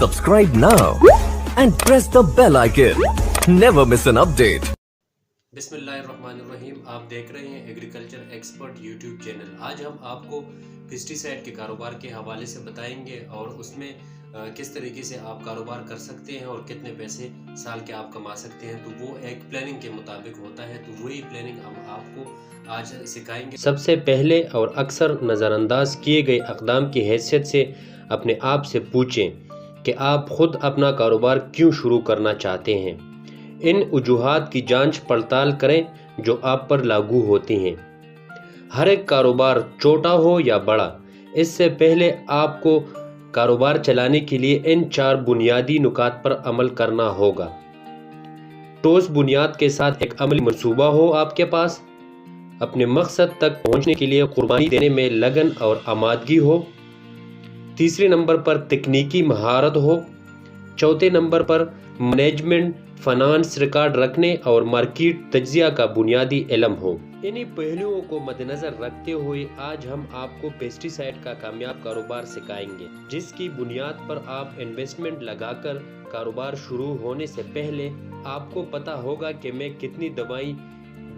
Subscribe now and press the bell icon. Never miss an update. बिस्मिल्लाहिर्रहमानिर्रहीम। आप देख रहे हैं एग्रीकल्चर एक्सपर्ट यूट्यूब चैनल। आज हम आपको पेस्टिसाइड के कारोबार के हवाले से बताएंगे और उसमें किस तरीके से आप कारोबार कर सकते हैं और कितने पैसे साल के आप कमा सकते हैं। तो वो एक प्लानिंग के मुताबिक होता है, तो वही प्लानिंग हम आपको आज सिखाएंगे। सबसे पहले और अक्सर नज़रअंदाज किए गए अक़दाम की हैसियत से अपने आप से पूछें कि आप ख़ुद अपना कारोबार क्यों शुरू करना चाहते हैं। इन वजूहात की जांच पड़ताल करें जो आप पर लागू होती हैं। हर एक कारोबार छोटा हो या बड़ा, इससे पहले आपको कारोबार चलाने के लिए इन 4 बुनियादी नुकात पर अमल करना होगा। ठोस बुनियाद के साथ एक अमली मंसूबा हो आपके पास, अपने मकसद तक पहुंचने के लिए कुर्बानी देने में लगन और आमादगी हो। तीसरे नंबर पर तकनीकी महारत हो। चौथे नंबर पर मैनेजमेंट, फाइनेंस, रिकॉर्ड रखने और मार्केट तज्जिया का बुनियादी इल्म हो। इन्हीं पहलुओं को मद्देनजर रखते हुए आज हम आपको पेस्टिसाइड का कामयाब कारोबार सिखाएंगे, जिसकी बुनियाद पर आप इन्वेस्टमेंट लगाकर कारोबार शुरू होने से पहले आपको पता होगा कि मैं कितनी दवाई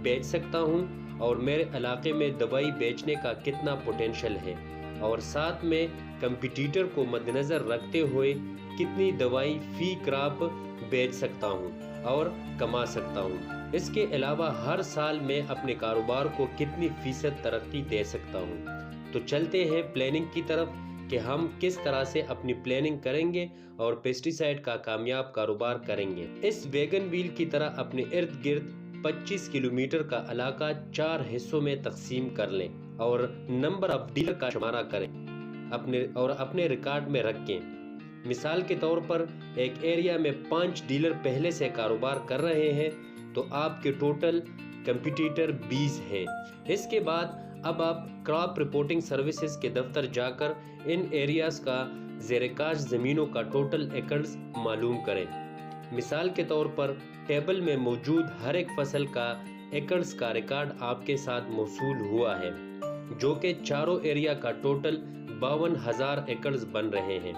बेच सकता हूं और मेरे इलाके में दवाई बेचने का कितना पोटेंशियल है, और साथ में कंपटीटर को मद्देनजर रखते हुए कितनी दवाई फी क्रॉप बेच सकता हूं और कमा सकता हूं। इसके अलावा हर साल मैं अपने कारोबार को कितनी फीसद तरक्की दे सकता हूं। तो चलते हैं प्लानिंग की तरफ कि हम किस तरह से अपनी प्लानिंग करेंगे और पेस्टिसाइड का कामयाब कारोबार करेंगे। इस वैगन व्हील की तरह अपने इर्द गिर्द 25 किलोमीटर का इलाका 4 हिस्सों में तकसीम कर लें और नंबर ऑफ डीलर का शुमारा करें अपने रिकॉर्ड में रखें। मिसाल के तौर पर एक एरिया में 5 डीलर पहले से कारोबार कर रहे हैं तो आपके टोटल कंपटीटर 20 हैं। इसके बाद अब आप क्रॉप रिपोर्टिंग सर्विसेज के दफ्तर जाकर इन एरियाज का ज़ेरकाश ज़मीनों का टोटल एकड़्स मालूम करें। मिसाल के तौर पर टेबल में मौजूद हर एक फसल का एकड़्स का रिकॉर्ड आपके साथ मौसूल हुआ है, जो कि चारों एरिया का टोटल 52,000 एकड़्स बन रहे हैं।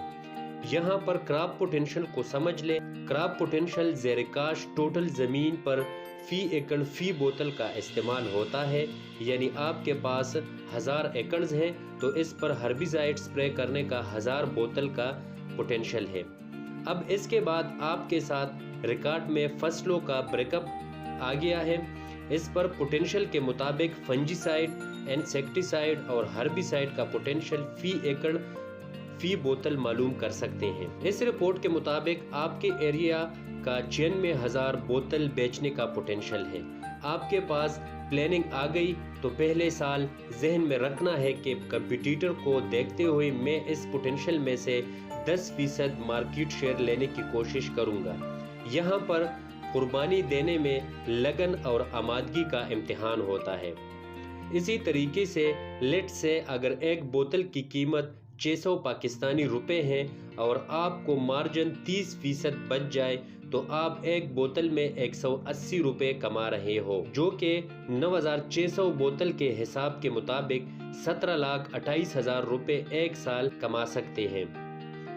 यहाँ पर क्रॉप पोटेंशियल को समझ ले। क्रॉप पोटेंशियल ज़ेरकाश टोटल ज़मीन पर फी एकड़ फी बोतल का इस्तेमाल होता है, यानी आपके पास 1000 एकड़्स हैं तो इस पर हर्बिसाइड स्प्रे करने का 1000 बोतल का पोटेंशियल है। अब इसके बाद आपके साथ रिकॉर्ड में फसलों का ब्रेकअप आ गया है। इस पर पोटेंशियल के मुताबिक फंजीसाइड, इंसेक्टिसाइड और हर्बिसाइड का पोटेंशियल फी एकड़ फी बोतल मालूम कर सकते हैं। इस रिपोर्ट के मुताबिक आपके एरिया का 96,000 बोतल बेचने का पोटेंशियल है। आपके पास प्लानिंग आ गई तो पहले साल जहन में रखना है कि कंपटीटर को देखते हुए मैं इस पोटेंशियल में से 10% मार्केट शेयर लेने की कोशिश करूंगा। यहाँ पर कुर्बानी देने में लगन और आमादगी का इम्तिहान होता है। इसी तरीके से लेट से अगर एक बोतल की कीमत 600 पाकिस्तानी रुपए हैं और आपको मार्जिन 30% बच जाए तो आप एक बोतल में 180 रुपए कमा रहे हो, जो कि 9,600 बोतल के हिसाब के मुताबिक 17,28,000 रुपए एक साल कमा सकते हैं,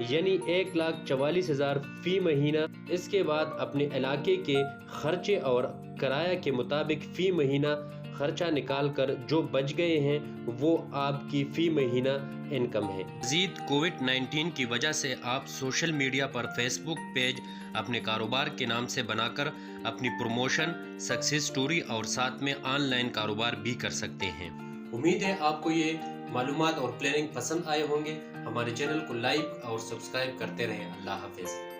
यानी 1,44,000 फी महीना। इसके बाद अपने इलाके के खर्चे और किराया के मुताबिक फी महीना खर्चा निकाल कर जो बच गए हैं वो आपकी फी महीना इनकम है। मज़ीद कोविड-19 की वजह से आप सोशल मीडिया पर फेसबुक पेज अपने कारोबार के नाम से बनाकर अपनी प्रमोशन, सक्सेस स्टोरी और साथ में ऑनलाइन कारोबार भी कर सकते हैं। उम्मीद है आपको ये मालूमात और प्लानिंग पसंद आए होंगे। हमारे चैनल को लाइक और सब्सक्राइब करते रहें। अल्लाह हाफिज़।